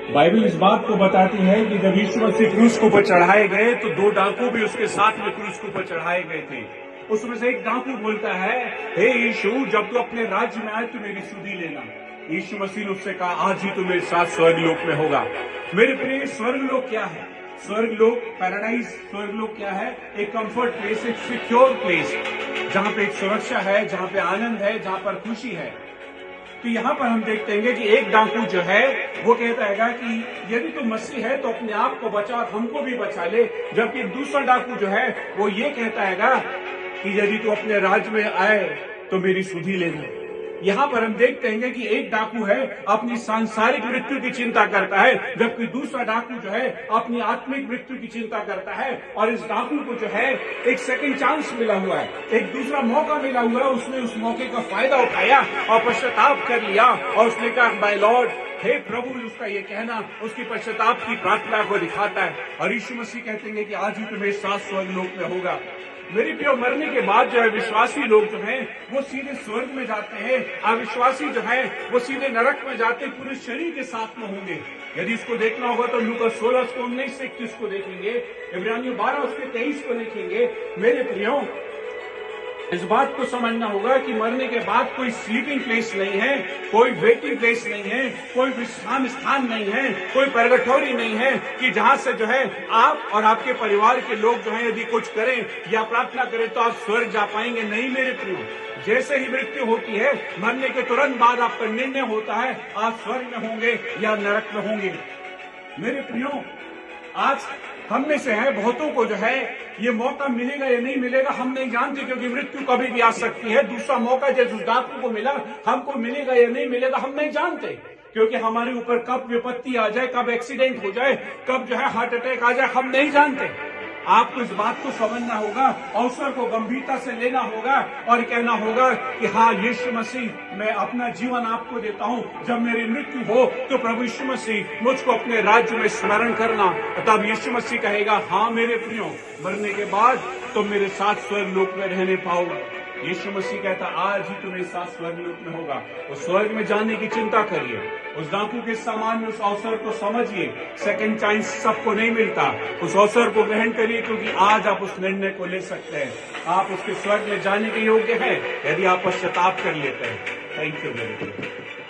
Bible इस बात को बताती है कि जब यीशु मसीह क्रूस के ऊपर चढ़ाए गए तो दो डाकू भी उसके साथ में क्रूस के ऊपर चढ़ाए गए थे। उसमें से एक डाकू बोलता है, हे यीशु, जब तू अपने राज्य में आए तो मेरी सुधि लेना। यीशु मसीह ने उससे कहा, आज ही तू मेरे साथ स्वर्गलोक में होगा। मेरे प्रिय, स्वर्गलोक क्या है? स्वर्गलोक, पैराडाइज, स्वर्गलोक क्या है? एक कंफर्ट प्लेस, एक सिक्योर प्लेस, जहां पे एक सुरक्षा है, जहां पे आनंद है, जहां पर खुशी है। तो यहाँ पर हम देखते हैं कि एक डाकू जो है वो कहता है कि यदि तू मसीह है तो अपने आप को बचा और हमको भी बचा ले, जबकि दूसरा डाकू जो है वो ये कहता है कि यदि तू अपने राज्य में आए तो मेरी सुधि लेना। यहाँ पर हम देखते हैं कि एक डाकू है अपनी सांसारिक मृत्यु की चिंता करता है, जबकि दूसरा डाकू जो है अपनी आत्मिक मृत्यु की चिंता करता है। और इस डाकू को जो है एक सेकंड चांस मिला हुआ है, एक दूसरा मौका मिला हुआ है। उसने उस मौके का फायदा उठाया और पश्चाताप कर लिया और उसने कहा, माय लॉर्ड, हे प्रभु। उसका ये कहना उसकी पश्चाताप की प्रार्थना को दिखाता है। और यीशु मसीह कहते हैं कि आज ही तुम्हें सात स्वर्गलोक में होगा। मेरी प्रिय, मरने के बाद जो है विश्वासी लोग जो हैं वो सीधे स्वर्ग में जाते हैं, अविश्वासी जो है वो सीधे नरक में जाते हैं, पूरे शरीर के साथ में होंगे। यदि इसको देखना होगा तो लूका 16:19-21 को देखेंगे, इब्रानियों 12:23 को देखेंगे। मेरे प्रियो, इस बात को समझना होगा कि मरने के बाद कोई स्लीपिंग प्लेस नहीं है, कोई वेटिंग प्लेस नहीं है, कोई विश्राम स्थान नहीं है, कोई परगठौरी नहीं है कि जहां से जो है आप और आपके परिवार के लोग जो है यदि कुछ करें या प्रार्थना करें तो आप स्वर्ग जा पाएंगे। नहीं मेरे प्रियो, जैसे ही मृत्यु होती है, मरने के तुरंत बाद आपका निर्णय होता है आप स्वर्ग में होंगे या नरक में होंगे। मेरे प्रियो, आज हम में से है बहुतों को जो है ये मौका मिलेगा या नहीं मिलेगा हम नहीं जानते, क्योंकि मृत्यु कभी भी आ सकती है। दूसरा मौका जैसे उस डाकू को मिला, हमको मिलेगा या नहीं मिलेगा हम नहीं जानते, क्योंकि हमारे ऊपर कब विपत्ति आ जाए, कब एक्सीडेंट हो जाए, कब जो है हार्ट अटैक आ जाए हम नहीं जानते। आपको इस बात को समझना होगा, अवसर को गंभीरता से लेना होगा और कहना होगा कि हाँ यीशु मसीह, मैं अपना जीवन आपको देता हूँ। जब मेरी मृत्यु हो तो प्रभु यीशु मसीह मुझको अपने राज्य में स्मरण करना। तब यीशु मसीह कहेगा, हाँ मेरे प्रियो, मरने के बाद तुम मेरे साथ स्वर्गलोक में रहने पाओगे। यीशु मसीह कहता, आज ही तुम्हें साथ स्वर्गलोक में होगा। उस स्वर्ग में जाने की चिंता करिए, उस डाकू के समान में उस अवसर को समझिए। सेकंड चांस सबको नहीं मिलता, उस अवसर को ग्रहण करिए, क्योंकि आज आप उस निर्णय को ले सकते हैं। आप उसके स्वर्ग में जाने के योग्य हैं यदि आप पश्चाताप कर लेते हैं। Thank you very much.